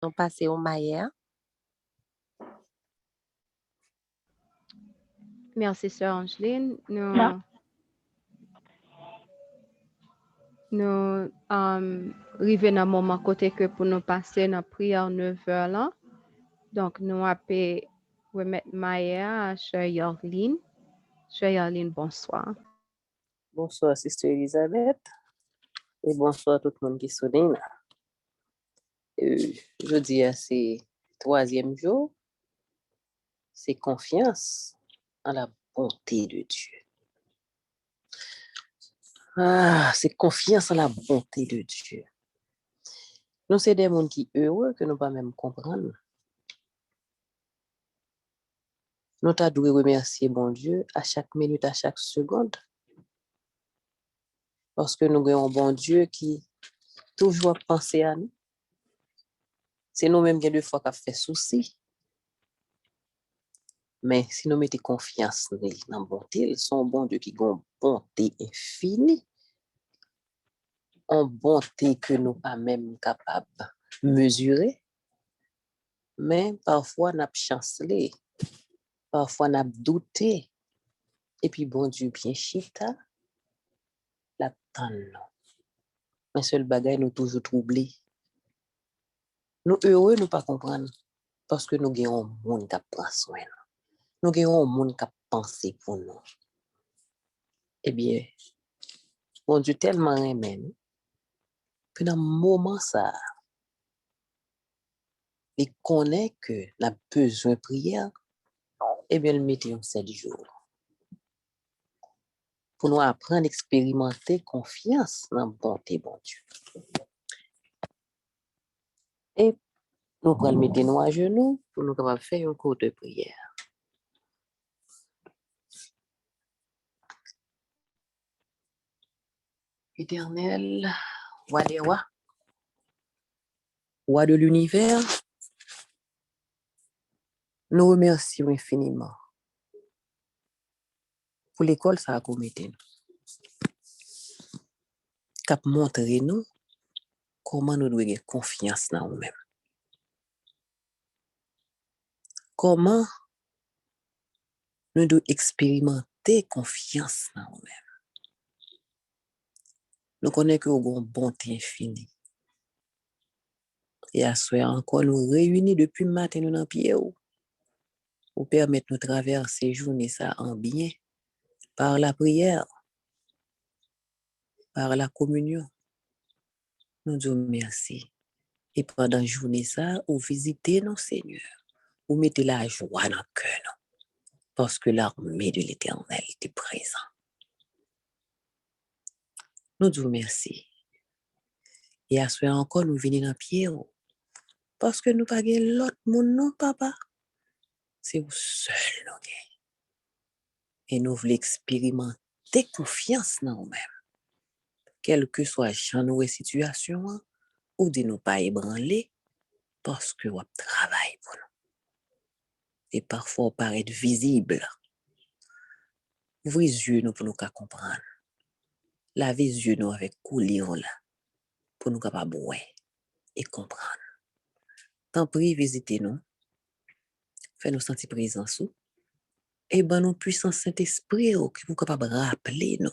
nous passer au Maya. Merci, Sœur Angeline. Nous arrivons dans un moment côté que pour nous passer dans la prière 9h là. Donc, nous appelons remettre Maya à Sœur Yorline. Sœur Yorline, bonsoir. Bonsoir, Sister Elisabeth. Et bonsoir à tout le monde qui sonne. Je dis à c'est 3e jour, c'est confiance en la bonté de Dieu. C'est confiance en la bonté de Dieu. Nous, c'est des gens qui sont heureux que nous ne pas même comprendre. Nous devons remercier bon Dieu à chaque minute, à chaque seconde. Parce que nous avons un bon Dieu qui toujours pense à nous. C'est nous-mêmes qui, des fois, qui fait souci. Mais si nous mettons confiance dans la bonté, son bon Dieu qui a une bonté infinie, une bonté que nous pas même capables de mesurer, mais parfois nous avons chancelé, parfois nous avons douté, et puis bon Dieu bien chita, la tonne. Mais seul bagage nous toujours troublé. Nous heureux nous pas comprendre parce que nous avons un monde qui prend soin. Nous avons un monde qui pense pour nous. Eh bien, bon Dieu tellement aimé nous que dans le moment ça, il connaît que n'a besoin de prière, eh bien, le mettons 7 jours. Pour nous apprendre à expérimenter confiance dans la bonté, bon Dieu. Et nous allons le mettre nous à genoux pour nous capables faire un cours de prière. Éternel, roi des rois, roi de l'univers, nous remercions infiniment pour l'école ça a commetté nous. Cap montrer nous comment nous devons avoir confiance dans nous-mêmes. Comment nous devons expérimenter confiance dans nous-mêmes. Nous connaissons que nous avons une bonté infinie. Et à ce soir encore, nous réunis depuis le matin nous dans pied pour permettre nous traverser journée ça en bien par la prière, par la communion. Nous disons merci. Et pendant la journée ça, vous visitez nos Seigneurs. Vous mettez la joie dans le cœur. Parce que l'armée de l'Éternel est présente. Nous disons merci. Et à ce soir encore, nous venons dans pied parce que nous n'avons pas l'autre monde, non, papa. C'est vous seul, nous. Et nous voulons expérimenter confiance dans nous-mêmes. Quelle que soit la situation, ou de nous pas ébranler parce que nous travaillons pour nous. Et parfois, on paraît visible. Ouvrez les yeux nous pour nous comprendre. Lavez les yeux nous avec coulion là pour nous capables voir et comprendre. Tant pis, visitez-nous. Faites-nous sentir présence. Et ben nous puissance Saint-Esprit qui vous capable rappeler nous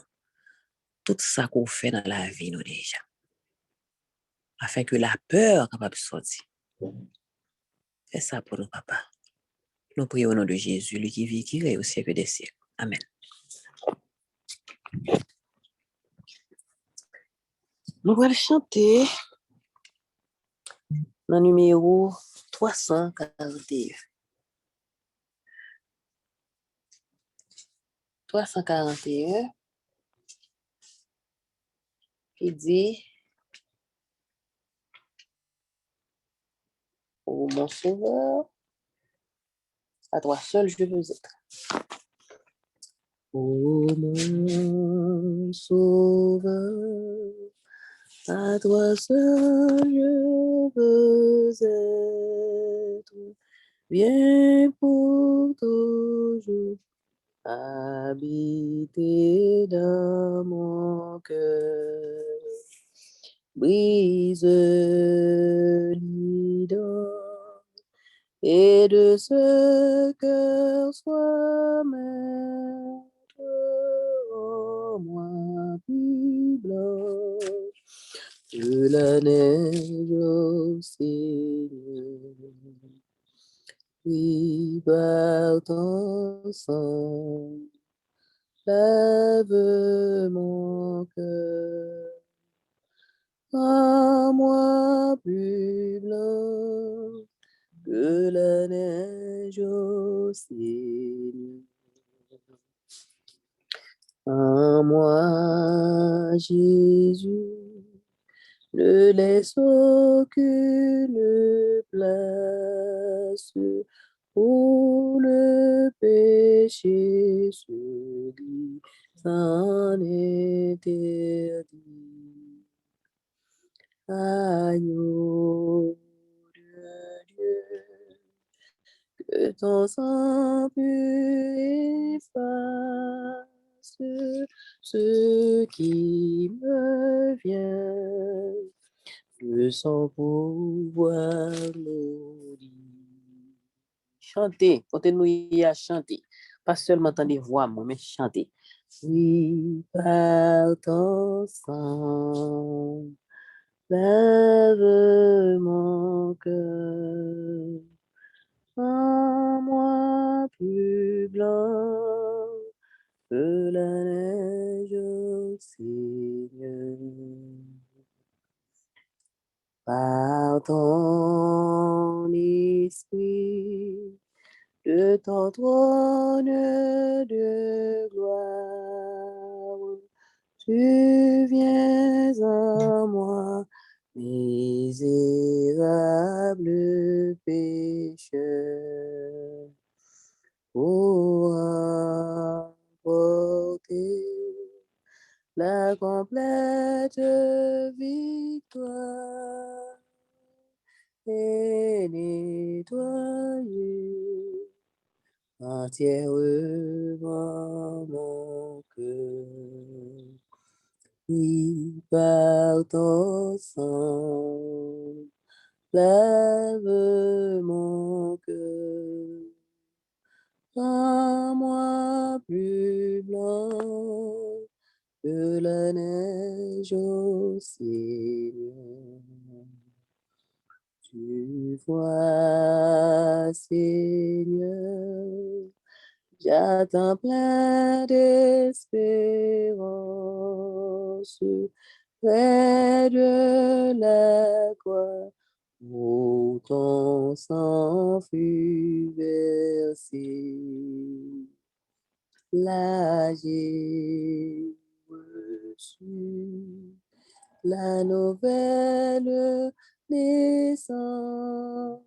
tout ça qu'on fait dans la vie nous déjà. Afin que la peur capable sortir. Fais ça pour nous, papa. Nous prions au nom de Jésus, lui qui vit, qui règne au siècle des siècles. Amen. Nous allons chanter le numéro 341. 341 qui dit: ô mon sauveur, à toi seul je veux être. Ô mon sauveur, à toi seul je veux être. Viens pour toujours habiter dans mon cœur. Brise-lui dans et de ce cœur soit maître en moi plus blanche que la neige au Seigneur. Puis par ton sang, lave mon cœur, en moi plus blanc que la neige au ciel. En moi, Jésus, ne laisse aucune place où le péché se glisse en interdit. Agneau de Dieu, que ton sang pur efface ce qui me vient de son pouvoir maudit. Chantez, continuez à chanter. Pas seulement entendre des voix, mais chanter. Oui, par ton sang, lave mon cœur, en moi plus blanc que la neige au Seigneur. Par ton esprit, de ton trône de gloire, tu viens en moi, misérable pécheur, pour apporter la complète victoire et nettoyer entièrement mon cœur. Oui, par ton sang, lave mon cœur, en moi plus blanc que la neige au Seigneur. Tu vois, Seigneur, j'attends plein d'espérance près de la croix où ton sang fut versé. Là j'ai reçu la nouvelle naissance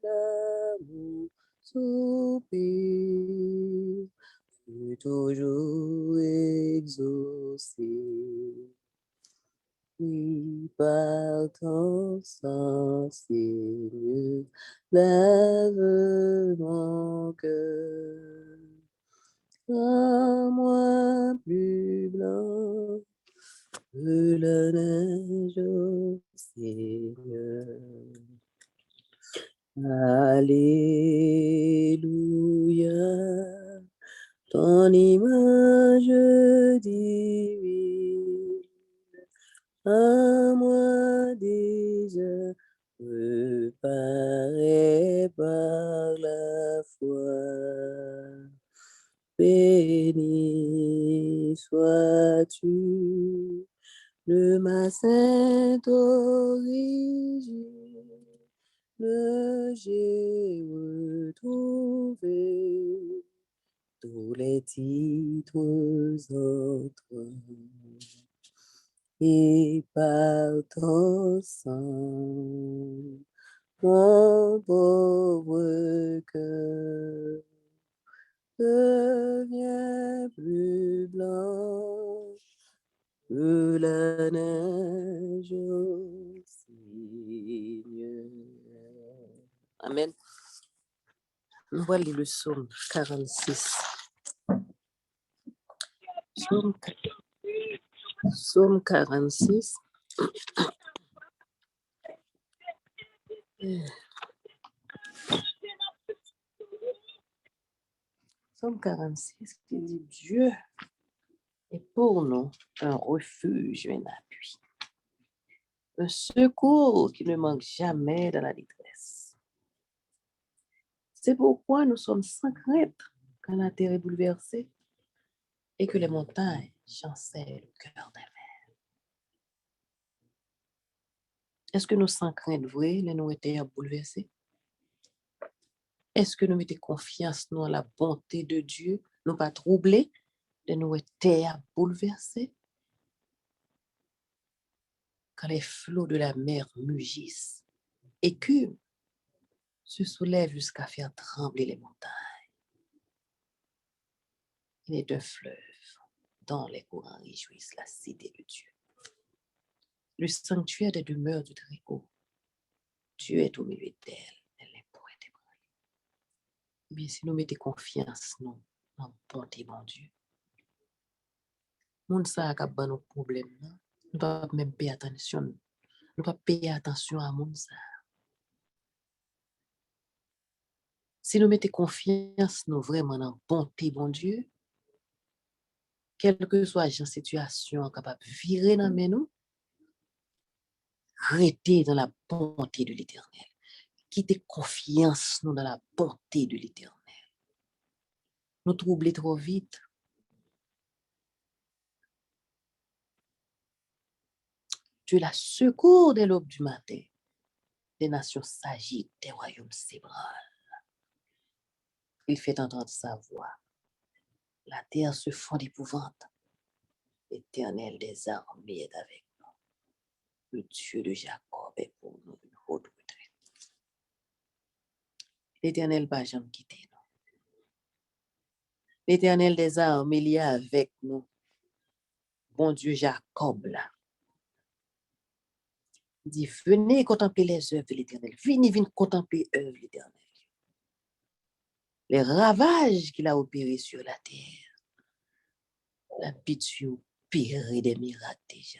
d'amour soupir fut toujours exaucé. Oui, par ton sang, Seigneur, lave mon cœur, à moi plus blanc que la neige au Seigneur. Alléluia, ton image divine, à moi déjà préparée par la foi. Béni sois-tu de ma sainte origine, j'ai retrouvé tous les titres en toi. Et par ton sang, mon pauvre cœur devient plus blanc que la neige au Seigneur. Amen. Nous allons lire le psaume 46. Psaume 46. Psaume 46 qui dit Dieu est pour nous un refuge et un appui, un secours qui ne manque jamais dans la détresse. C'est pourquoi nous sommes sans crainte quand la terre est bouleversée et que les montagnes chancellent au cœur des mers. Est-ce que nous sans crainte vrai, les nous étaient bouleversés? Est-ce que nous mettons confiance dans la bonté de Dieu, nous pas troublés, de nous étaient bouleversés? Quand les flots de la mer mugissent, écument, se soulèvent jusqu'à faire trembler les montagnes. Il est un fleuve dont les courants réjouissent la cité de Dieu. Le sanctuaire des demeures du Très-Haut. Dieu est au milieu d'elle, elle n'est point ébranlée. Mais si nous mettons confiance dans la bonté, mon Dieu, moun sa ka ban nos problèmes, nous pas même payer attention, nous pas payer attention à moun sa. Si nous mettons confiance nous vraiment dans la bonté, mon Dieu, quelle que soit la situation capable de virer dans nous, rester dans la bonté de l'Éternel. Quitter confiance nous dans la bonté de l'Éternel. Nous troubler trop vite. Tu es la secours de l'aube du matin. Des nations s'agitent, des royaumes s'ébranlent. Il fait entendre sa voix. La terre se fond d'épouvante. L'Éternel des armées est avec nous. Le Dieu de Jacob est pour nous une haute retraite. L'Éternel va jamais quitter nous. L'Éternel des armées, il est avec nous. Bon Dieu Jacob là. Il dit, venez contempler les œuvres de l'Éternel. Venez contempler les œuvres de l'Éternel. Les ravages qu'il a opérés sur la terre. La pitié opérée des miracles déjà.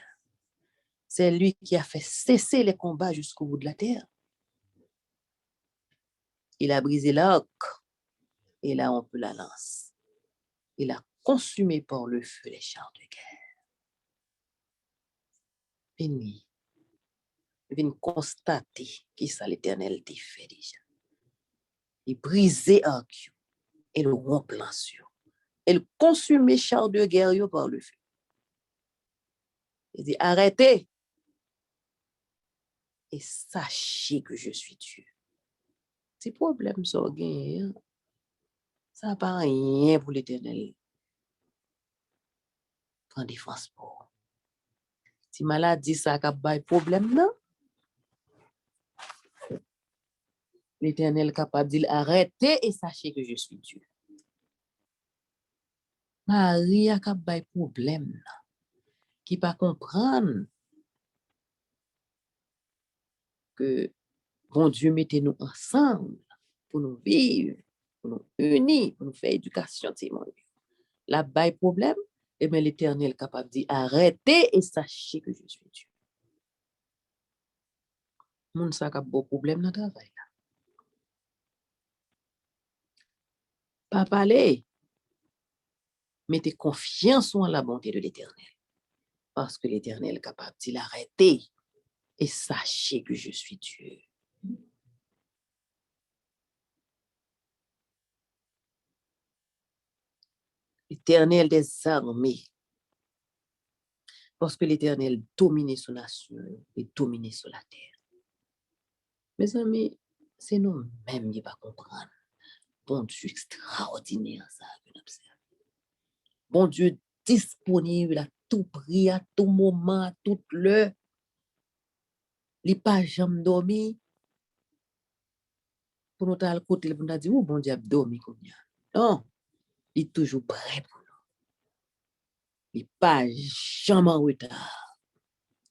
C'est lui qui a fait cesser les combats jusqu'au bout de la terre. Il a brisé l'arc et là on peut la lance. Il a consumé par le feu les chars de guerre. Béni. Vient constater qui ça l'Éternel t'a fait déjà. Il brisait l'arc et le rompre l'ancien. Il consumait les chars de guerre par le feu. Il dit arrêtez et sachez que je suis Dieu. C'est problème ça gagne. Ça n'a pas rien pour l'Éternel. Prends défense pour. Si maladie ça a pas problème non. L'Éternel est capable de dire arrêtez et sachez que je suis Dieu. Marie a pas problème qui pas comprendre que bon Dieu mettez nous ensemble pour nous vivre, pour nous unir, pour nous faire éducation, la bail problème, et bien l'Éternel est capable de dire arrêtez et sachez que je suis Dieu. Moun sa ka bon problème dans le travail. Pas parler. Mettez confiance en la bonté de l'Éternel. Parce que l'Éternel est capable de dire arrêtez et sachez que je suis Dieu. L'Éternel des armées. Parce que l'Éternel domine sur la nation et domine sur la terre. Mes amis, c'est nous-mêmes qui ne pas comprendre. Bon Dieu extraordinaire, ça, qu'on observe. Bon Dieu disponible à tout prix, à tout moment, à toute l'heure. Il n'est pas jamais dormi. Pour nous, à le côté, on a dit, oh, bon Dieu, a dormi comme ça. Non, il est toujours prêt pour nous. Il n'est pas jamais en retard.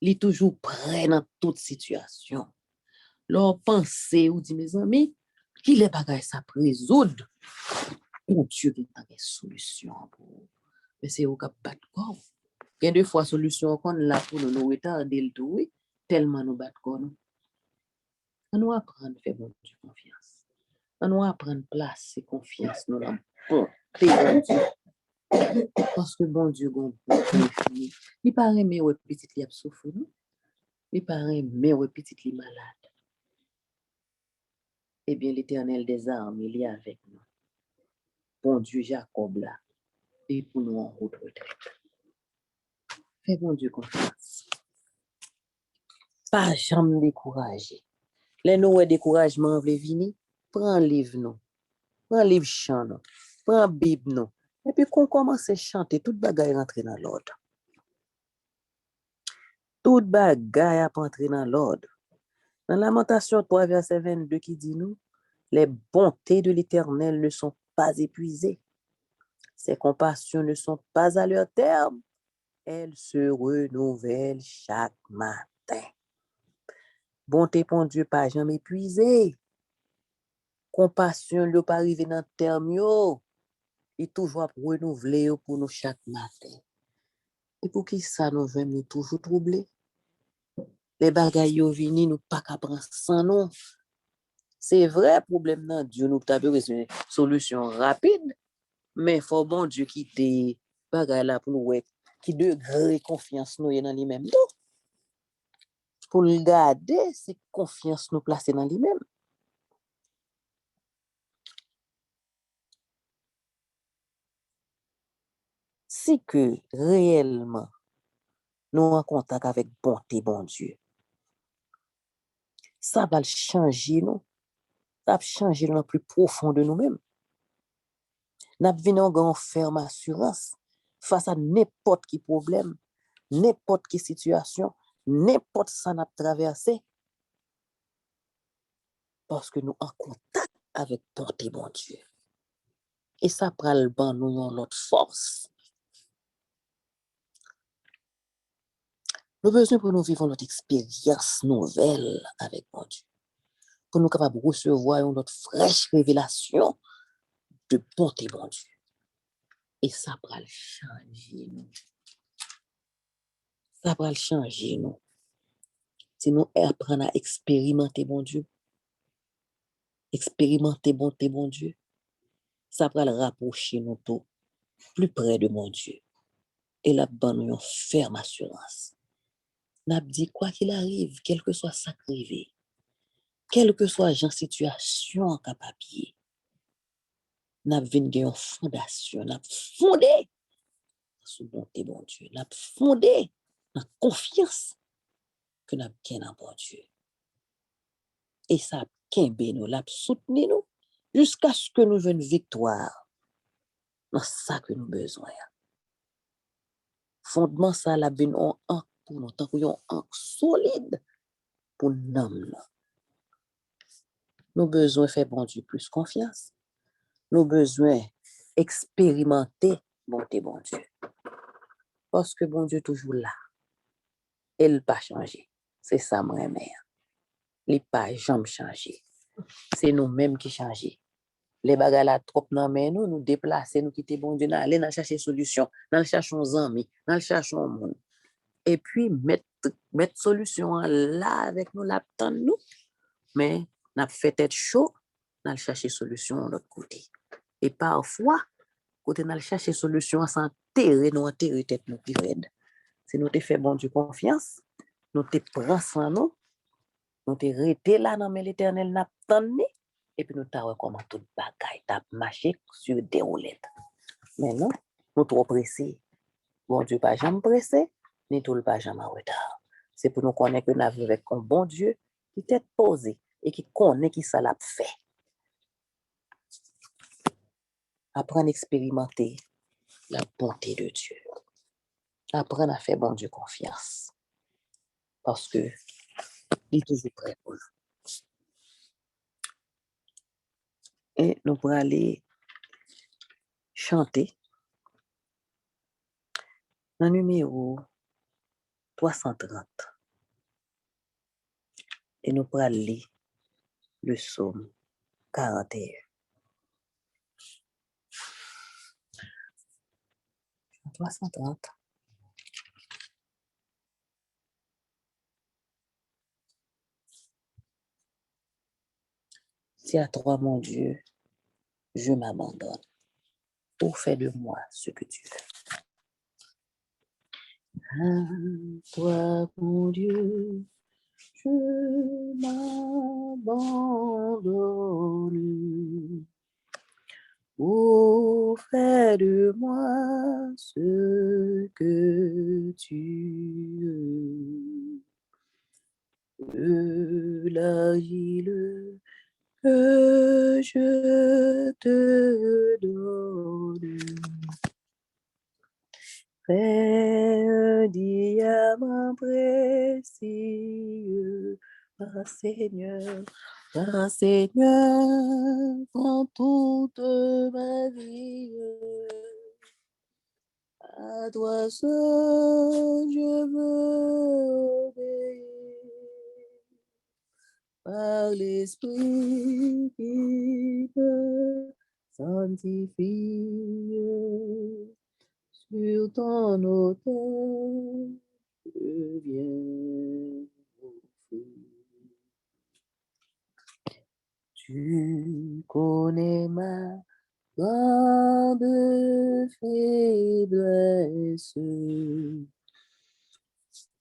Il est toujours prêt dans toute situation. Leur pensée, ou dit, mes amis, qu'il est bagage ça résoudre. Oh Dieu, il y a des solutions pour. Mais c'est au cap battre corps. Il y a deux fois solution qu'on là pour nous retarder le tout, tellement nous battre corps. On nous apprendre à faire bon Dieu confiance. On nous apprendre à placer confiance dans la bonté bon Dieu. Parce que bon Dieu, bon Dieu, il paraît mais ouais petit li a souffert, non? Il paraît mais ouais petit li malade. Eh bien, l'Éternel des armes, il est avec nous. Bon Dieu, Jacob là, et pour nous en route retraite. Fais bon Dieu confiance. Pas jamais décourager. Les nous découragement veut venir, prends livre nous. Prends livre chant nous. Prends Bible nous. Et puis qu'on commence à chanter, toute bagaille rentre dans l'ordre. Toute bagaille a entrer dans l'ordre. Dans Lamentation 3, verset 22 qui dit nous, les bontés de l'Éternel ne sont pas épuisées. Ses compassions ne sont pas à leur terme. Elles se renouvellent chaque matin. Bonté pour Dieu pas jamais épuisée. Compassion ne pas arriver dans le terme. Il toujours renouveler pour nous chaque matin. Et pour qui ça nous venons toujours troubler? Les bagailles yo vini nous pas qu'à prendre sans nous. C'est vrai problème non Dieu nous t'a besoin solution rapide mais faut bon Dieu qui te bagaille là pour nous qui degré confiance nous dans lui-même pour le garder c'est confiance nous placer dans lui-même. Si que réellement nous en contact avec bonté bon Dieu ça va changer nous. Ça va changer dans le plus profond de nous-mêmes. Nous avons une ferme assurance face à n'importe quel problème, n'importe quelle situation, n'importe ça n'a traversé. Parce que nous en contact avec bonté bon Dieu. Et ça prend le banc nous dans notre force. Nous avons besoin pour nous vivre notre expérience nouvelle avec bon Dieu. Pour nous capables de recevoir notre fraîche révélation de bonté bon Dieu. Et ça va le changer nous. Ça va le changer nous. Si nous apprenons à expérimenter bon Dieu, expérimenter bonté bon Dieu, ça va le rapprocher nous tout plus près de mon Dieu. Et là-bas, nous avons ferme assurance. N'a dit quoi qu'il arrive, quel que soit ça privé, quelle que soit la situation en papier, n'a vinn une fondation, n'a fondé sous bonté bon Dieu, n'a fondé dans confiance que n'a ken en bon Dieu. Et ça kembe nous, l'a soutenu nous jusqu'à ce que nous venions victoire dans ça que nous besoin. Fondement ça la vinn on pour nous tant qu'on solide pour nous. Nous besoin faire bon Dieu plus confiance. Nous besoin expérimenter bonté bon Dieu. Parce que bon Dieu toujours là. Il pas changé. C'est ça moi mère. Il pas jamais changé. C'est nous-mêmes qui changeons. Les bagages là trop dans main nous déplacer, nous quitter bon Dieu, aller dans chercher solution, dans chercher nos amis, dans chercher un monde. Et puis mettre solution là avec nous l'attendre nous. Mais n'a fait tête chaud, dans chercher solution de l'autre côté. Et parfois côté n'a chercher solution sans terrer nous enterrer tête nous qui raide. Si nous te fait bon Dieu confiance, nous te prend sans nous te rester là dans l'Éternel n'a tonni et puis nous t'a comment toute bagaille t'a marché sur des roulettes. Mais non, nous trop pressés. Bon Dieu pas jamais pressé, ni tout pas jamais en retard. C'est pour nous connaître que nous avons avec un bon Dieu qui t'est posé et qui connaît qui ça l'a fait. Apprendre à expérimenter la bonté de Dieu. Apprendre à faire bon Dieu confiance. Parce que il est toujours prêt pour nous. Et nous pourrons aller chanter dans le numéro 330. Et nous pourrons lire le psaume 41. 330. Si à toi, mon Dieu, je m'abandonne. Oh, fais de moi ce que tu veux. À toi, mon Dieu, je m'abandonne. Oh, fais de moi ce que tu veux. De l'argile que je te donne. Fais un diamant précieux, ma Seigneur, prends toute ma vie. À toi seul je veux obéir, par l'Esprit qui me sanctifie. Sur ton autel, je viens offrir. Tu connais ma grande faiblesse,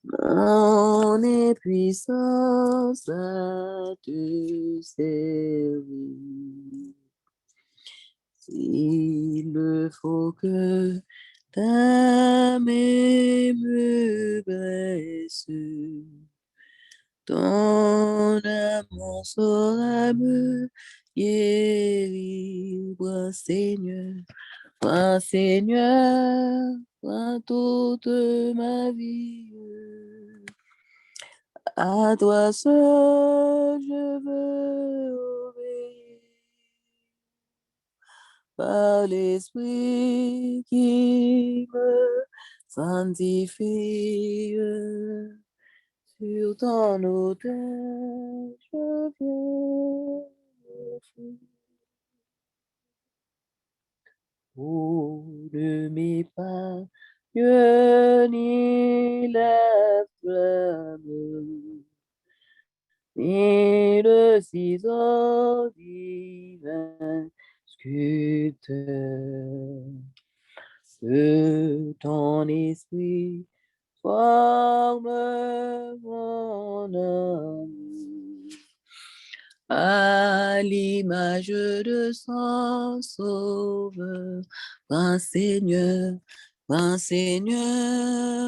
mon impuissance à te servir. S'il le faut que ta main me blesse, ton amour saura me guérir. Moi Seigneur, prends toute ma vie. À toi seul je veux obéir, par l'Esprit qui me sanctifie. Sur ton autel, je viens offrir. Oh, ne m'épargne ni la flamme, ni le ciseau divin sculpteur. Que ton esprit forme mon âme à l'image de son sauveur. Grand Seigneur,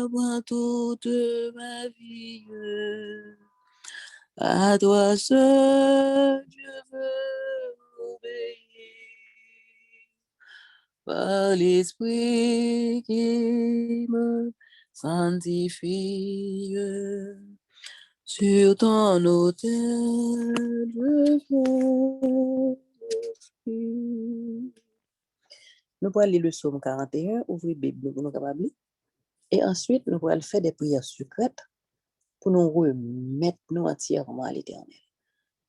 prends toute ma vie. À toi seul je veux obéir, par l'Esprit qui me sanctifie. Sur ton autel, je viens offrir. Nous pourrons lire le psaume 41, ouvrir la Bible pour nous capables. Et ensuite, nous pourrons faire des prières secrètes pour nous remettre nous entièrement à l'Éternel.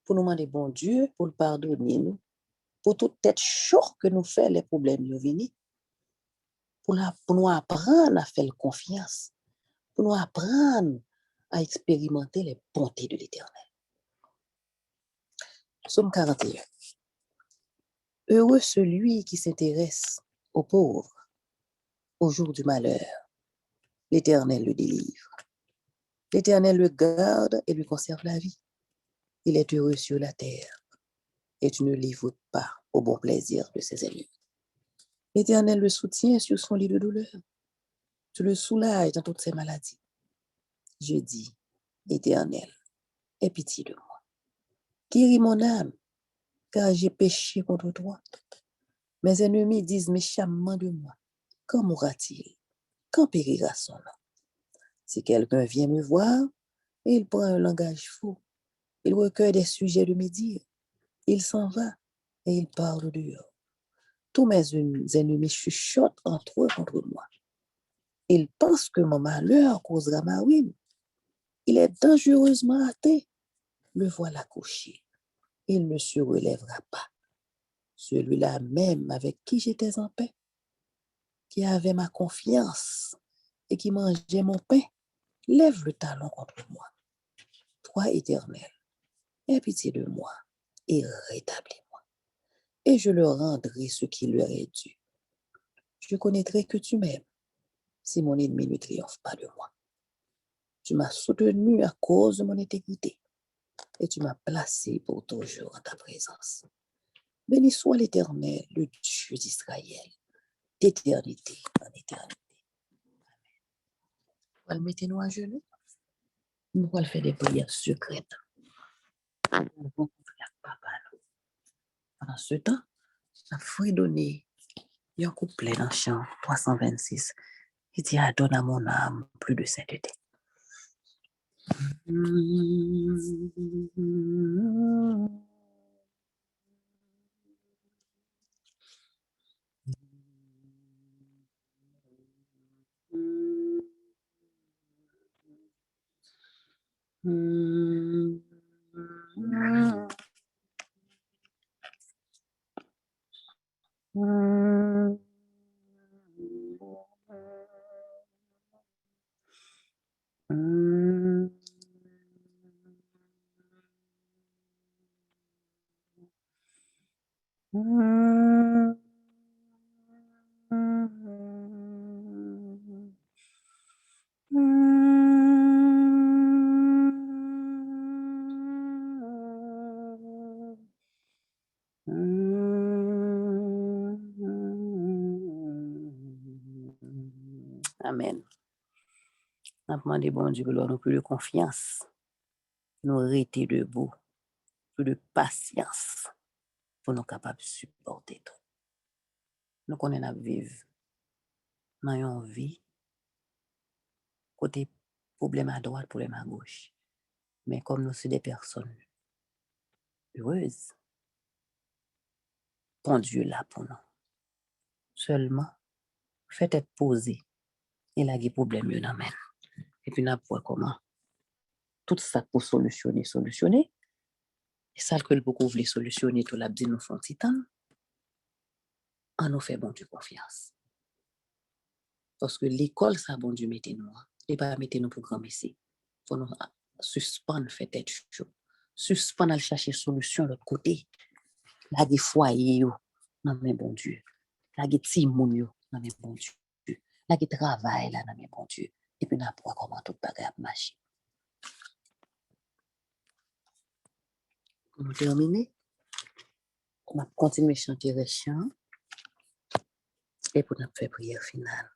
Pour nous demander, bon Dieu, pour le pardonner nous, pour toute tête chaude que nous fait les problèmes nous venir, pour nous apprendre à faire confiance, pour nous apprendre à expérimenter les bontés de l'Éternel. Psaume 41. Heureux celui qui s'intéresse aux pauvres au jour du malheur. L'Éternel le délivre. L'Éternel le garde et lui conserve la vie. Il est heureux sur la terre et tu ne livres pas au bon plaisir de ses ennemis. L'Éternel le soutient sur son lit de douleur. Tu le soulages dans toutes ses maladies. Je dis, Éternel, aie pitié de moi. Guéris mon âme, car j'ai péché contre toi. Mes ennemis disent méchamment de moi. Quand mourra-t-il? Quand périra son nom? Si quelqu'un vient me voir, il prend un langage faux. Il recueille des sujets de me dire. Il s'en va et il parle dehors. Tous mes ennemis chuchotent entre eux contre moi. Ils pensent que mon malheur causera ma ruine. Il est dangereusement hâté. Le voilà couché. Il ne se relèvera pas. Celui-là même avec qui j'étais en paix, qui avait ma confiance et qui mangeait mon pain, lève le talon contre moi. Toi, Éternel, aie pitié de moi et rétablis-moi. Et je leur rendrai ce qui leur est dû, je connaîtrai que tu m'aimes si mon ennemi ne triomphe pas de moi. Tu m'as soutenu à cause de mon intégrité et tu m'as placé pour toujours en ta présence. Béni soit l'Éternel, le Dieu d'Israël, d'éternité en éternité. Amen. Mettez-nous à genoux. Nous allons faire des prières secrètes. Nous allons prier papa. Pendant ce temps, nous fredonné un couplet dans le chant 326 qui dit adonne à mon âme plus de sainteté. Amen. On a demandé, bon Dieu, que l'on ait plus de confiance, nous rester debout, plus de patience, pour nous capables de supporter tout. Nous connaissons à vivre dans une vie, côté problème à droite, problème à gauche. Mais comme nous sommes des personnes heureuses, bon Dieu là pour nous. Seulement, faites être posé, et là, il y a des problèmes, et puis, nous avons comment tout ça pour solutionner. Et ça que le beaucoup voulait solutionner, tout l'a dit nous font titan, on nous fait bon Dieu confiance. Parce que l'école, ça, bon Dieu, mettez-nous. Et pas mettez-nous pour grand ici. Pour nous suspendre, fait être chaud. Suspendre, aller chercher solution de l'autre côté. Là, des foyers, non, mais bon Dieu. Là, des petits moun, non, mais bon Dieu. Là, des travail, là, non, mais bon Dieu. Et puis, nous avons comment tout bagage marche. Pour nous terminer, on va continuer à chanter le chant. Et pour nous faire prière finale.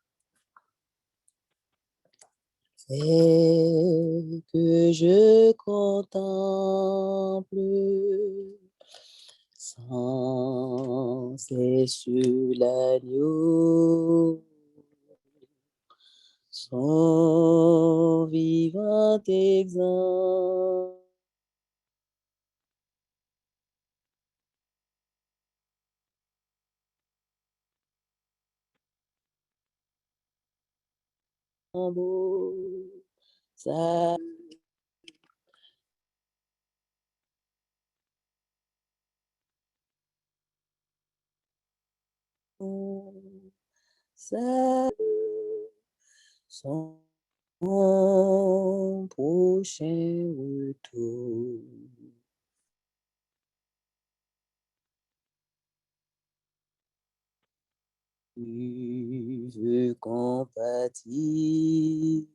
C'est que je contemple sans cesse l'agneau, son vivant exemple. Ça son prochain retour. Je compatis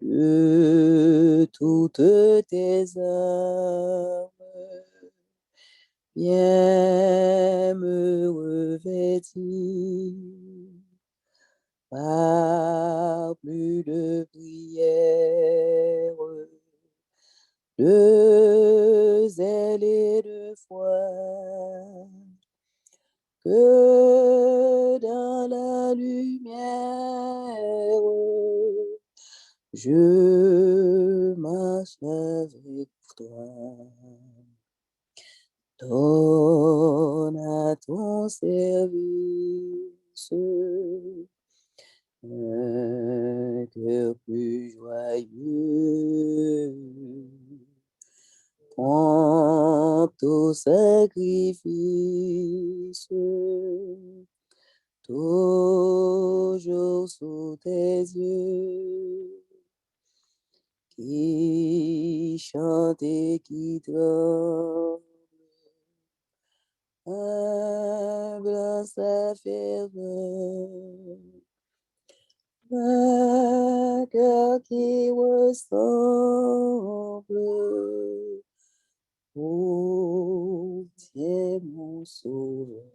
de toutes tes armes, viens me revêtir par plus de prières, de zèle et de foi, que dans la lumière, je marche avec toi. Donne à ton service un cœur plus joyeux, prompt au sacrifice, toujours sous tes yeux, qui chante et qui tremble, un dans sa ferveur. Un cœur qui ressemble au Dieu mon sauveur.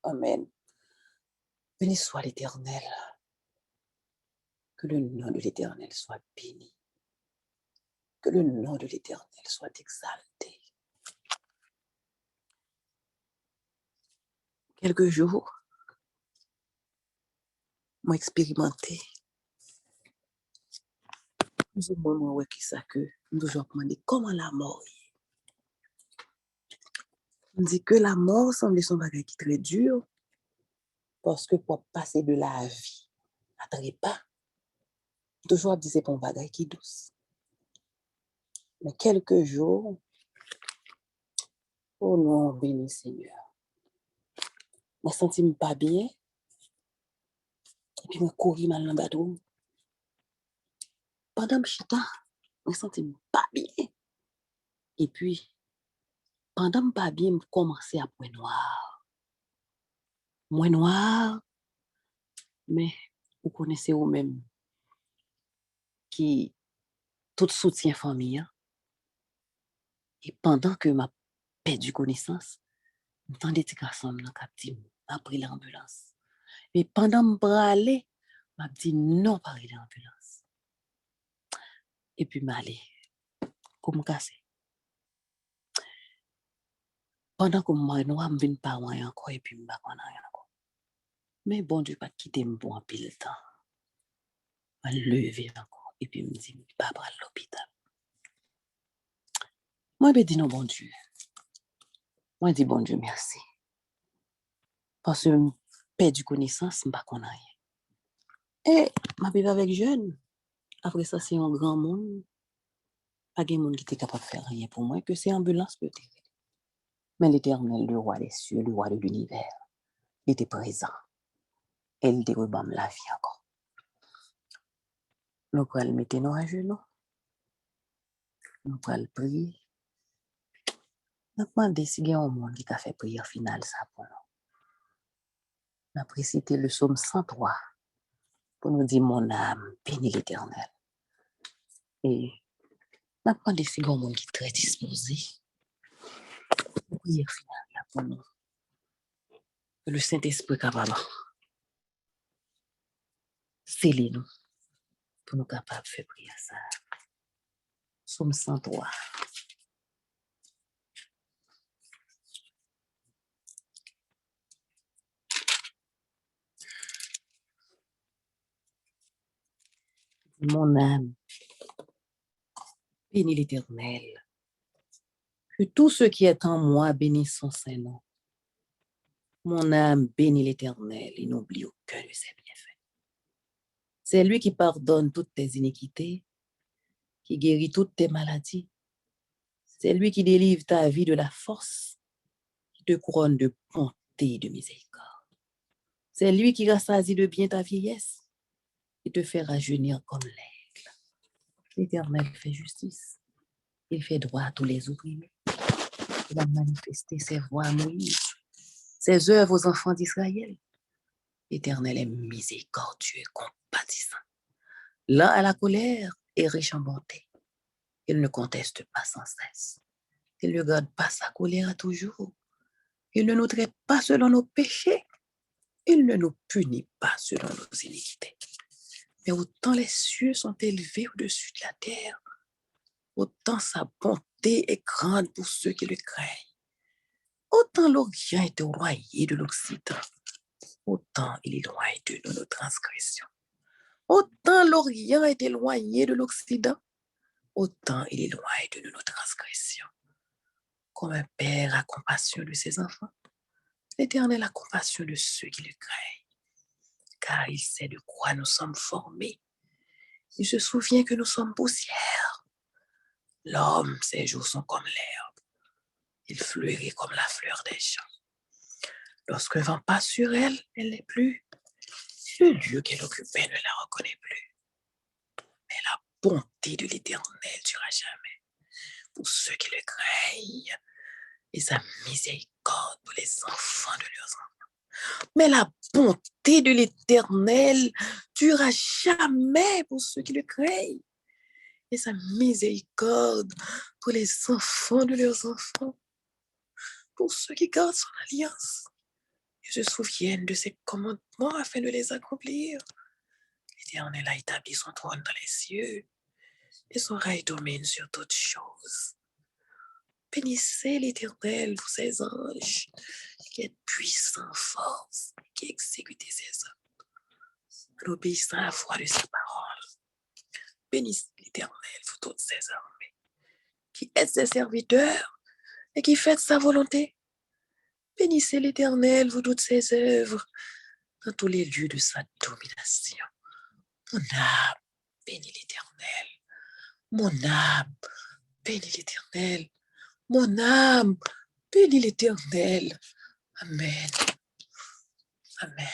Amen. Béni soit l'Éternel. Que le nom de l'Éternel soit béni. Que le nom de l'Éternel soit exalté. Quelques jours, moi expérimenté. Nous avons qui ça que nous devons demander comment la mort est. On dit que la mort semble son bagage qui est très dur parce que pour passer de la vie à trépas, toujours dire c'est pour un bagage qui est douce. Mais quelques jours, oh non, béni Seigneur. Je me sens pas bien. Et puis, je courir mal dans le bateau. Pendant que je suis là, je me sens pas bien. Et puis, pendant que je pas bien, je commence à point noir. Moins noir, mais vous connaissez vous-même qui tout soutien famille. Hein? Et pendant que je perdu connaissance, je entends des petits garçons dans captif, après l'ambulance. Mais pendant que je aller, je dit non, pas l'ambulance. Et puis, je allé, comme me casser. Pendant que moi, je viens pas encore, et puis je ne vais pas encore. Mais bon Dieu, pas quitter me pour un pile de temps. Je me lever encore, et puis je me dis, je pas à l'hôpital. Moi, je dis non, bon Dieu. Moi, je dis bon Dieu, merci. Parce que je perds connaissance, je ne sais pas rien. Et je vivre avec jeune. Après ça, c'est un grand monde. Pas de monde qui était capable de faire rien pour moi, que c'est ambulance peut-être. Mais l'Éternel, le roi des cieux, le roi de l'univers, il était présent. Et il dérobe la vie encore. Nous allons le mettre à genoux. Nous allons prier. Nous allons demander si il y a un monde qui a fait prière finale ça pour nous. Nous allons citer le psaume 103 pour nous dire mon âme, bénis l'Éternel. Et nous allons demander si il y a un monde qui est très disposé pour prière finale pour nous. Que le Saint-Esprit est capable sceller nous pour nous capables de faire prière ça. Psaume 103. Mon âme, bénis l'Éternel. Que tout ce qui est en moi bénisse son Saint-Nom. Mon âme bénit l'Éternel et n'oublie aucun de ses bienfaits. C'est lui qui pardonne toutes tes iniquités, qui guérit toutes tes maladies. C'est lui qui délivre ta vie de la force, qui te couronne de bonté et de miséricorde. C'est lui qui rassasie de bien ta vieillesse et te fait rajeunir comme l'aigle. L'Éternel fait justice. Il fait droit à tous les opprimés. Il a manifesté ses voies à Moïse, ses œuvres aux enfants d'Israël. L'Éternel est miséricordieux et compatissant, lent à la colère et riche en bonté. Il ne conteste pas sans cesse. Il ne garde pas sa colère à toujours. Il ne nous traite pas selon nos péchés. Il ne nous punit pas selon nos iniquités. Mais autant les cieux sont élevés au-dessus de la terre, autant sa bonté est grande pour ceux qui le craignent. Autant l'Orient est éloigné de l'Occident, autant il est loin de nous nos transgressions. Autant l'Orient est éloigné de l'Occident, autant il est loin de nous nos transgressions. Comme un père a compassion de ses enfants, l'Éternel a compassion de ceux qui le craignent, car il sait de quoi nous sommes formés. Il se souvient que nous sommes poussière. L'homme, ses jours sont comme l'herbe. Il fleurit comme la fleur des champs. Lorsqu'un vent passe sur elle, elle n'est plus. Le lieu qu'elle occupait ne la reconnaît plus. Mais la bonté de l'Éternel durera jamais pour ceux qui le craignent, et sa miséricorde pour les enfants de leurs enfants. Mais la bonté de l'Éternel durera jamais pour ceux qui le craignent, et sa miséricorde pour les enfants de leurs enfants, pour ceux qui gardent son alliance et se souviennent de ses commandements afin de les accomplir. L'Éternel a établi son trône dans les cieux, et son règne domine sur toutes choses. Bénissez l'Éternel, vous ses anges, qui êtes puissants en force, qui exécutez ses ordres, en obéissant à la voix de sa parole. Bénissez l'Éternel, vous toutes ses armées, qui êtes ses serviteurs et qui faites sa volonté. Bénissez l'Éternel, vous toutes ses œuvres, dans tous les lieux de sa domination. Mon âme bénit l'Éternel. Mon âme bénit l'Éternel. Mon âme bénit l'Éternel. Amen. Amen.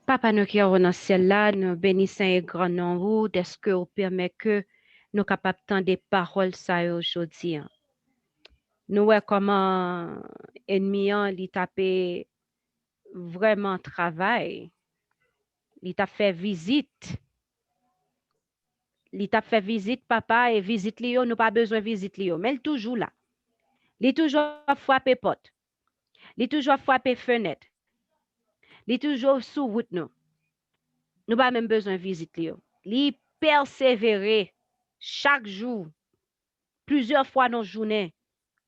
Papa, nous qui sommes dans le ciel là, nous bénissons et grand nom est-ce que vous permet que nous capables d'entendre des paroles ça aujourd'hui. Nous voyons comment ennemi il tapé vraiment travail. Il t'a fait visite. Il t'a fait visite, papa, et visite Léo, nous pas besoin de visite Léo, mais il est toujours là. Il est toujours frappé porte. Il est toujours frappé fenêtre. Il est toujours sous route nous. Nous pas même besoin de visite Léo. Il persévérer chaque jour, plusieurs fois dans la journée,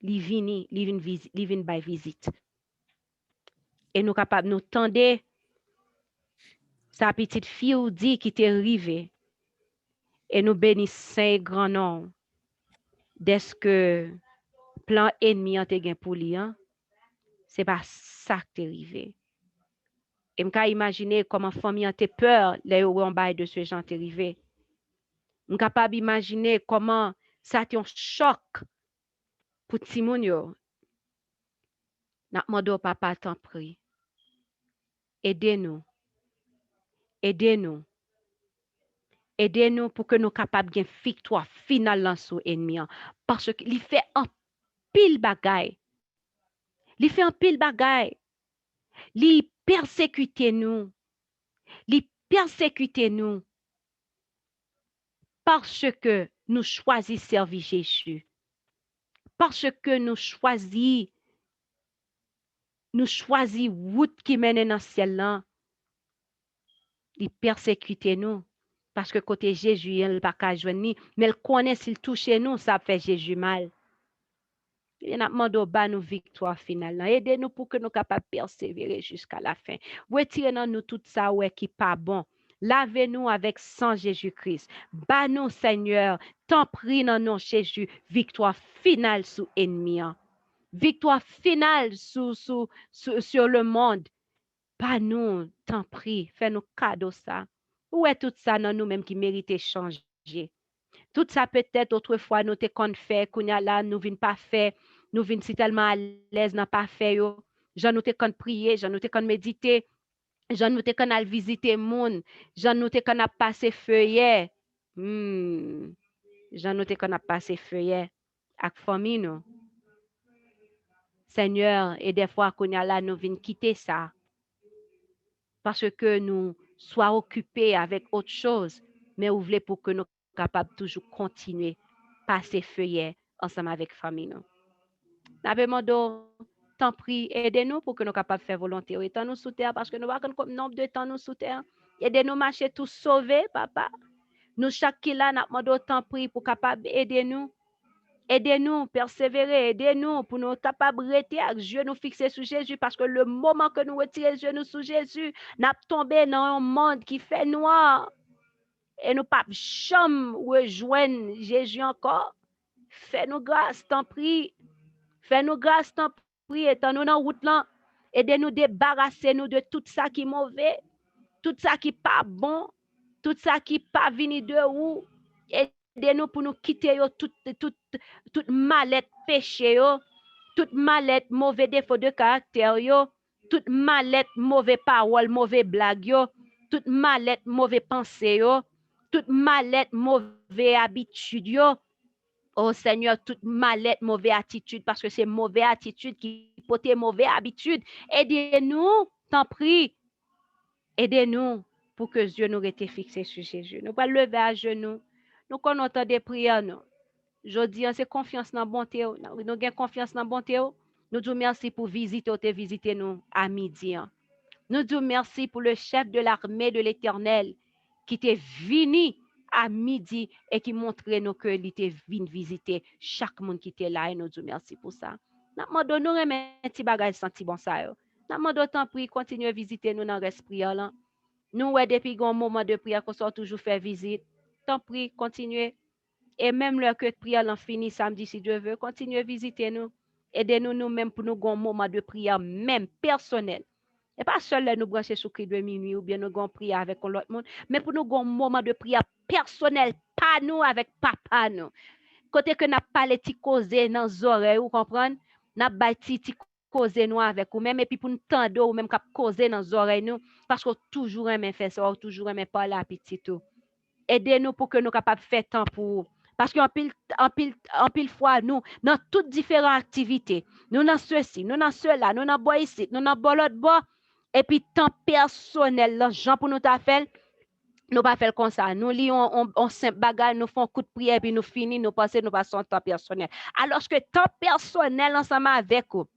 il vient by visite. Et nous capables nous tendre sa petite fille ou dit qui t'est arrivée. Et nous bénissons grand nom. Dès que plan ennemi en te gen pour lui, c'est pas ça qui t'est arrivé. Et m'ka imaginer comment famille en te peur les en bail de ce genre t'est arrivé. M'ka capable imaginer comment ça t'est un choc pour Timoun yo. N'a demandé au papa t'en prie. Aidez-nous. Aidez-nous. Aidez-nous pour que nous capables de victoire finale sur ennemi parce que il fait un pile bagay. Il fait un pile bagay. Il persécute nous. Il persécute nous parce que nous choisissons servir Jésus. Parce que nous choisissons route qui mène dans le ciel là. Il persécute nous parce que côté Jésus, il pas qu'à joindre, mais il connaît s'il touche nous, ça fait Jésus mal. Il a demandé au nous victoire finale. Aidez-nous pour que nous capables de persévérer jusqu'à la fin. Retirez dans nous tout ça qui pas bon. Lavez-nous avec sang Jésus-Christ. Bas-nous, Seigneur, t'en prie dans nom Jésus, victoire finale sur ennemi. Victoire finale sur le monde. Bas-nous, t'en prie, fais-nous cadeau ça. Où est tout ça dans nous-mêmes qui mérite changer? Tout ça peut-être autrefois nous te qu'on fait, qu'on y a là, nous vinn pas fait, nous vinn si tellement à l'aise n'a pas fait yo. J'en nous te qu'on prier, j'en nous te qu'on méditer, j'en nous te qu'on al visiter moun, j'en nous te qu'on a passé feuillet. J'en nous te qu'on a passé feuillet avec famille nous. Seigneur, et des fois qu'on y a là nous vinn quitter ça. Parce que nous sois occupés avec autre chose, mais vous voulez pour que nous capables toujours continuer passer feuillet ensemble avec famille nous. N'a demandé t'en prie aidez-nous pour que nous capables faire volonté étant nous sous terre parce que nous pas comme nombre de temps nous sous terre. Aidez-nous marcher tous sauver papa. Nous chaque qui là n'a demandé t'en prie pour capable aider nous. Aidez-nous, persévérer, aidez-nous pour nous capables de rester avec Dieu nous fixer sur Jésus parce que le moment que nous retirons les yeux sur Jésus, nous tombé dans un monde qui fait noir et nous pas jamais rejoindre Jésus encore. Fais-nous grâce, t'en prie. Fais-nous grâce, t'en prie, étant nous dans route là. Aidez-nous débarrasser nous de tout ça qui est mauvais, tout ça qui est pas bon, tout ça qui est pas venu de où. Aidez-nous pour nous quitter toute mallette péché, toute mallette mauvais défaut de caractère, toute mallette mauvais parole, mauvais blague, toute mallette, mauvais pensée, yo, toute mallette, mauvais habitude, yo. Oh Seigneur, toute mallette, mauvaise attitude, parce que c'est mauvaise attitude qui porte mauvaise habitude. Aidez-nous, t'en prie. Aidez-nous pour que Dieu nous reste fixé sur Jésus. Nous pas lever à genoux. Nous connaissons des prières, nous. Je dis, c'est confiance dans la bonté. Nous avons confiance dans la bonté. Nous disons merci pour visiter nous à midi. Nous disons merci pour le chef de l'armée de l'Éternel qui t'est venu à midi et qui montrait nous que il était venu visiter chaque monde qui était là et nous disons merci pour ça. Nous demandons nous remettre un petit bagage senti bon ça. Nous demandons tant pis continuer à visiter nous dans l'esprit là. Nous ouais depuis un moment de prière qu'on soit toujours faire visite. Tant pis continuer et même leur que prière l'en fini samedi si Dieu veut continuer à visiter nous. Aidez-nous nous-mêmes pour nous un moment de prière même personnel. Et pas seulement nous brancher sur cri de minuit ou bien nous avons prier avec l'autre monde, mais pour nous un moment de prière personnel, pas nous avec papa nous. Côté que n'a pas les petits causer dans les oreilles, vous comprenez? N'a pas petit causer nous avec ou même et puis pour nous tendre ou même cap causer dans les oreilles nous parce qu'on toujours aime faire ça, toujours aime parler à petit tout. Aidez-nous pour que nous capables faire temps pour parce qu'en pile fois nous dans toutes différentes activités, nous dans ceci, nous dans cela, nous dans bois ici, nous dans l'autre bois et puis temps personnel là, gens pour nous ta faire nous pas faire comme ça. Nous lions on simple bagage, nous font coup de prière puis nous finissons, nous passons temps personnel. Alors que temps personnel ensemble avec vous.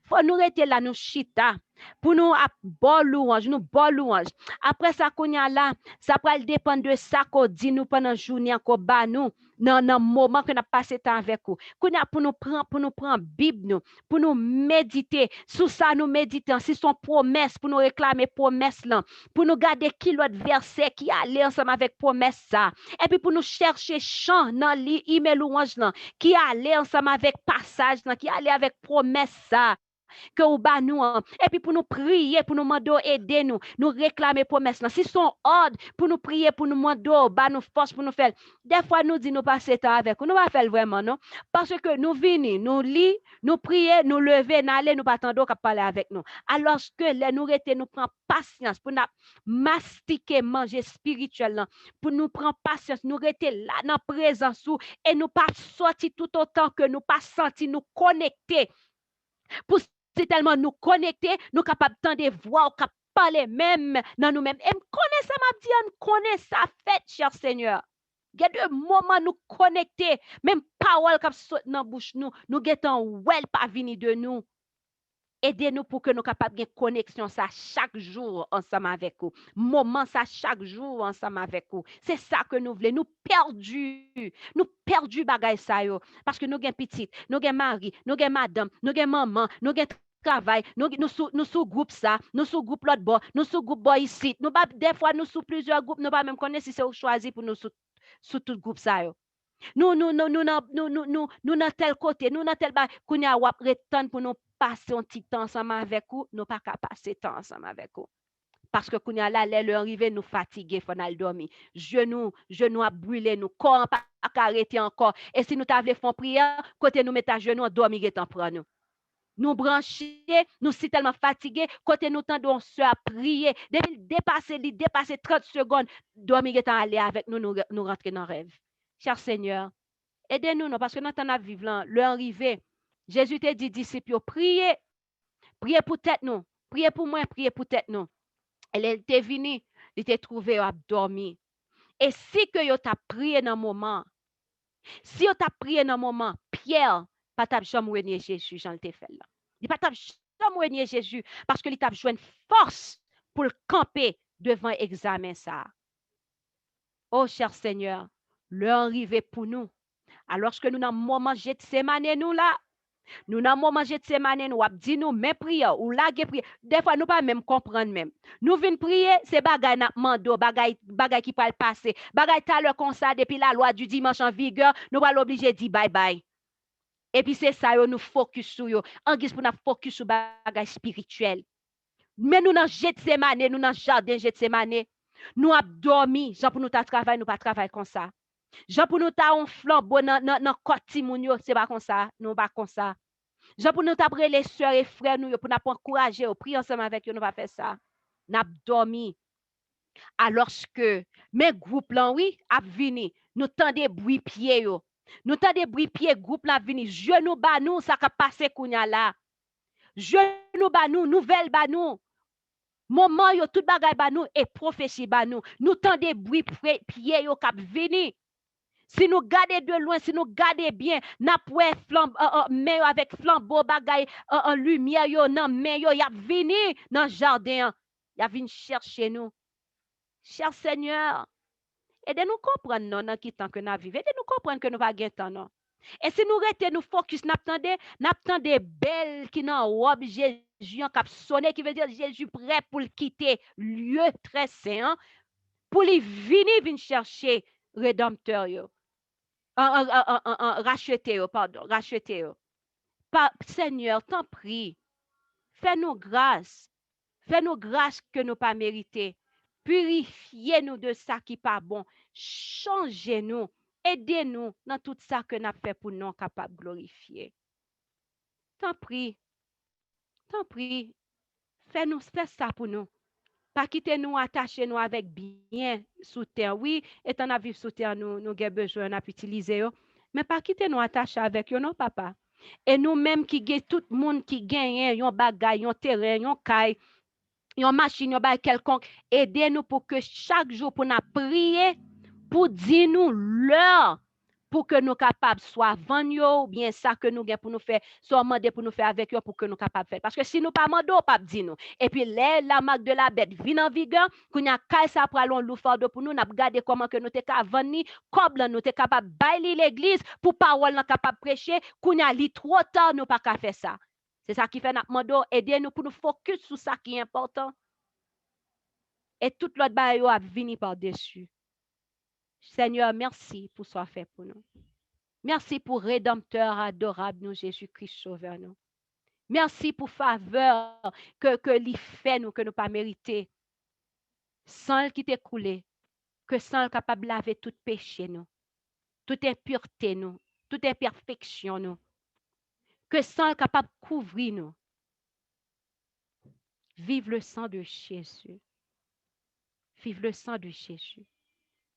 Faut nous rester là nous chita pour nous bon louange, nous bon louange. Après ça qu'on y a là, ça va dépendre de ça qu'on dit nous pendant journée qu'on ba nous dans moment que n'a passé temps avec vous. Qu'on a pour nous prendre Bible nous, pour nous méditer, sous ça nous méditer, si son promesse pour nous réclamer promesse là, pour nous garder qui l'autre verset qui allait ensemble avec promesse ça. Et puis pour nous chercher chant dans l'email louange là, qui allait ensemble avec passage là, qui allait avec promesse ça. Que ou ba nous et puis pour nous prier pour nous demander aider nous réclamer promesse là si son ordre pour nous prier pour nous demander ba nous force pour nous faire des fois nous dit nous passer temps avec nous va faire vraiment non parce que nous venons nous lit nous prier nous lever n'aller nous pas attendre qu'à parler avec nous alors que les nous rester nous prend patience pour nous mastiquer manger spirituel là pour nous prendre patience nous rester là dans présence et nous pas sortir tout autant que nous pas sentir nous connecter pour c'est tellement nous connecter, nous capables de voir, capables parler même dans nous-mêmes. Et me connaît ça, m'a dit, on connaît ça fait, cher Seigneur. Il y a des moments nous connecter, même parole qui saute dans la bouche nous, nous guettons well pas venir de nous. Aidez-nous pour que nous capables de connexion ça chaque jour ensemble avec vous. Moment ça chaque jour ensemble avec vous. C'est ça que nous voulons. Nous perdus bagay ça yo. Parce que nous avons petite, nous avons mari, nous avons madame, nous avons maman, nous avons travail, nous sous groupe ça, nous sous groupe l'autre bord, nous sous groupe boy ici. Nous pas des fois nous sous plusieurs groupes, nous pas même connaître si c'est choisi pour nous sous tout groupe ça yo. Nous dans tel côté, nous dans tel bas, qu'on a wap retan pour nous passer un petit temps ensemble avec vous, nous pas qu'à passer temps ensemble avec vous. Parce que qu'on a là, l'air arrivé, nous fatigués, faut aller dormir. Genou a brûlé, nous corps pas arrêter encore. Et si nous t'avons fait prière, côté nous mettre à genoux, dormir et t'en prendre nous. Nous brancher, nous sommes tellement fatigués, côté nous tendons à prier. Depuis dépasser 30 secondes, dormir et aller avec nous, nous rentrer dans le rêve. Cher Seigneur, aidez-nous, parce que nous sommes à vivre là, l'arrivée. Jésus t'a dit, disciples, priez pour tête nous, priez pour moi, priez pour tête nous. Elle était venue, il était trouvé à dormir. Et si que yo t'a prié dans un moment, si yo t'a prié dans un moment, Pierre, pas t'a jamais renié Jésus, Jean le fait là. Il pas t'a jamais renié Jésus parce que il t'a besoin de force pour le camper devant examen ça. Oh cher Seigneur, l'heure arrivée pour nous. Alors que nous dans moment Gethsemane nous là, nous dans moment Gethsemane nous a dit nous mais prière ou la prière. Des fois nous pas même comprendre même. Nous venons prier, c'est bagay n'a mando, bagay qui peut passer. Bagay ta le comme ça depuis la loi du dimanche en vigueur, nous va l'obliger dire bye bye. Et puis c'est ça nous focus sur yo. En guise pour nous focus sur bagay spirituel. Mais nous dans Gethsemane, nous dans jardin Gethsemane, nous a dormi, Jean pour nous ta travail, nous pas travail comme ça. Jean pour nous ta on flambeau dans côte timoun yo, c'est pas comme ça, nous pas comme ça. Jean pour nous ta les sœurs et frères nous pour nous encourager, prier ensemble avec eux, nous pas faire ça. N'a dormi. Alors que, mes groupes là, oui, ap vini, nous tendez bruit pied yo. Nous tendez bruit pied, groupe là vini, genou ba nous, ça ka passe kounya là. Genou ba nous, nouvelle ba nous. Moment yo, tout bagay ba nous, et prophétie ba nous. Nous tendez bruit pied yo kap vini. Si nous gardons de loin, si nous gardons bien, n'a pas mais avec flambeau bagay en lumière yo nan mais yo y a vini dans jardin, y a vini chercher nous. Cher Seigneur, aidez-nous comprendre non dans qui temps que nous vivons, aidez-nous comprendre que nous pas gain temps non. Et si nous restons nous focus n'attendez belle qui nan robe Jésus en cap sonner qui veut dire Jésus prêt pour quitter lieu très saint pour lui venir chercher rédempteur yo. Racheter, pardon, racheter. Seigneur, t'en prie, fais-nous grâce que nous pas mérité. Purifiez-nous de ça qui pas bon. Changez-nous, aidez-nous dans tout ça que nous fait pour nous capables de glorifier. T'en prie, fais ça pour nous. Pas quitter nous, attacher nous avec bien sous terre. Oui, étant à vivre sous terre, nous avons besoin d'utiliser. Mais pas quitter nous attacher avec eux, non, papa. Et nous-mêmes qui gagnons, tout le monde qui gagne, yon bagay, yon terrain, yon caille, yon machine, yon bagay quelconque, aidez-nous pour que chaque jour, pour nous prier, pour dire nous l'heure, pour que nous capables soit vendre ou bien ça que nous gagnons pour nous faire, soit demander pour nous faire avec eux pour que nous capables faire. Parce que si nous pas demander, pas dire nous. Et puis la marque de la bête vient en vigueur, qu'on y a ça pour aller loup fardeau pour nous, n'a regarder comment que nous t'es capable vendre, comme nous t'es capable bailler l'église pour parole nous capable prêcher, qu'on y a li trop tard nous pas qu'à faire ça. C'est ça qui fait notre mando aider nous pour nous focus sur ça qui est important. Et toute l'autre bail a venir par-dessus. Seigneur, merci pour ce que fait pour nous. Merci pour Rédempteur adorable, nous, Jésus-Christ, sauveur nous. Merci pour faveur que l'il fait nous, que nous pas mérité. Sans qui t'écoulé, que sans capable de laver tout péché nous, toute impureté nous, toute imperfection nous. Que sans capable de couvrir nous. Vive le sang de Jésus. Vive le sang de Jésus.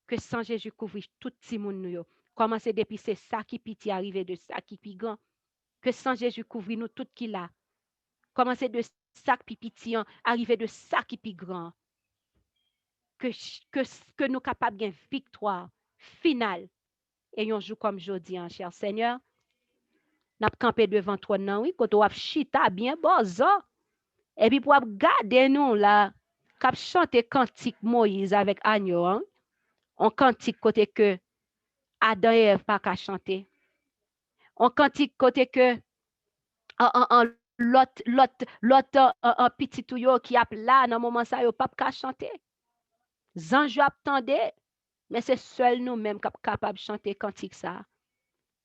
Que sans Jésus couvre tout petit monde nous. Commencez depuis c'est ça qui piti arrivé de ça qui pi grand. Que sans Jésus couvre nous tout qui là. Commencez de ça qui piti arrivé de ça qui pi grand. Que nous capables de victoire finale. Et un jour comme jeudi, cher Seigneur, n'a campé devant toi non oui, quand on a chita bien bozo. Et puis pour garder nous là, cap chanter cantique Moïse avec agneau, hein? On cantique côté que Adam et Ève pas qu'à chanter. On cantique côté que l'autre petit touyo qui a là dans moment ça yo pas qu'à chanter. Zanjou attendait, mais c'est seul nous-mêmes qui sommes capables de chanter cantique ça.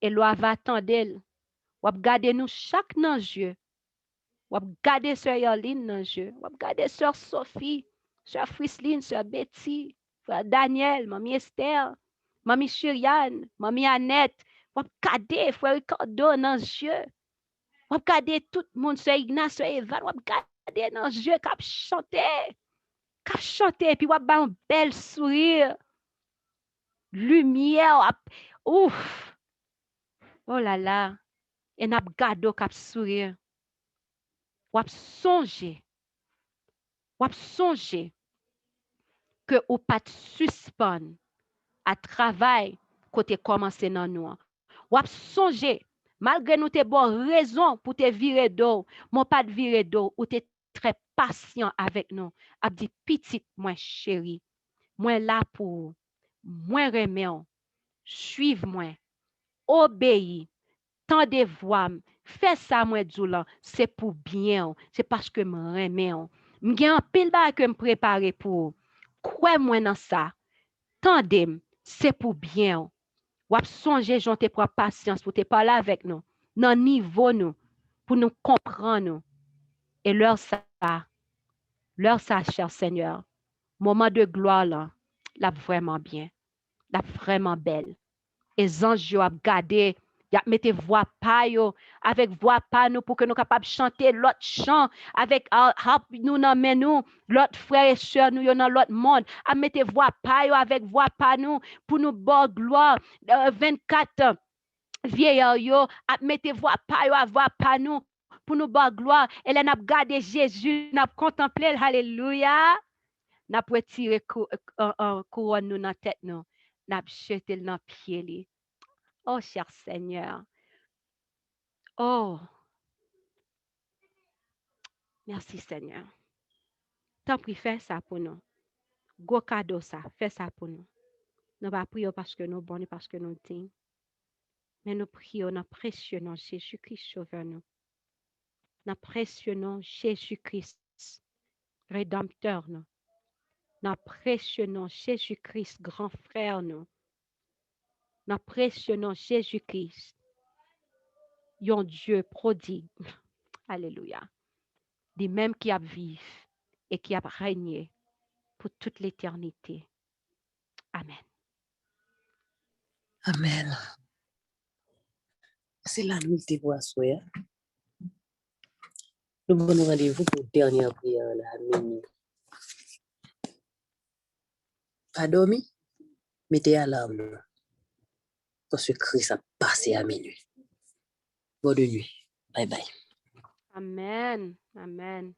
Et l'on va attendre, on va garder nous chaque dans Dieu. On va garder sœur Yoline dans Dieu. On va garder sœur Sophie, sœur Frisline, sœur Betty, frère Daniel, mamie Esther, mamie Chiriane, mamie Annette. On va garder frère Ricardo dans Dieu. On va garder tout le monde, sœur Ignace, sœur Evan, on va garder dans Dieu qui a chanté, puis on va avoir un bel sourire. Lumière, ouf, oh là là, et n'a gado cap sourire. Wap songer que ou pas suspend à travail côté commencer dans nous. Wap songer malgré nous te bon raison pour te virer d'eau, mon pas de virer d'eau ou te très patient avec nous. A dit petit moi chéri, moi là pour moi remet, suive-moi, obéis, tendez voix, fais ça moi djoulan, c'est pour bien, c'est parce que me remets. M'gen un pile ba que me préparer pour. Crois moi dans ça. Tendez, c'est pour bien. Ou songer jonte pour patience pour te parler avec nous, dans niveau nous, pour nous comprendre nous. Et leur ça, cher Seigneur, moment de gloire là, la vraiment bien, la vraiment belle. Et anges a gardé Ya mettez voix pa yo, avec voix pa nous pour que nous capables chanter l'autre chant avec nous nan men nous, l'autre frère et sœur nous yo dans l'autre monde. A mettez voix pa yo avec voix pa nous pour nous bon gloire 24 vieillard yo, a mettez voix pa yo, voix pa nous pour nous bon gloire. Et là n'a gardé Jésus, n'a contemplé alléluia. N'a retiré couronne nous dans tête nous, n'a jeté dans pied li. Oh cher Seigneur. Oh, merci Seigneur. Tant pis, fais ça pour nous. Go cadeau ça, fais ça pour nous. Nous ne prions parce que nous bons et parce que nous dignes. Mais nous prions dans précieux nom Jésus-Christ sauveur nous. Dans précieux nom Jésus-Christ rédempteur nous. Dans précieux nom Jésus-Christ grand frère nous. Dans précieux nom Jésus-Christ. Yon Dieu prodigue. Alléluia. Des mêmes qui a vécu et qui a régné pour toute l'éternité. Amen. Amen. C'est la nuit pour asseoir. Nous avons rendez-vous pour la dernière prière à minuit. Pas dormi? Mettez alarme. Parce que Christ a passé à minuit. Bonne nuit. Bye bye. Amen. Amen.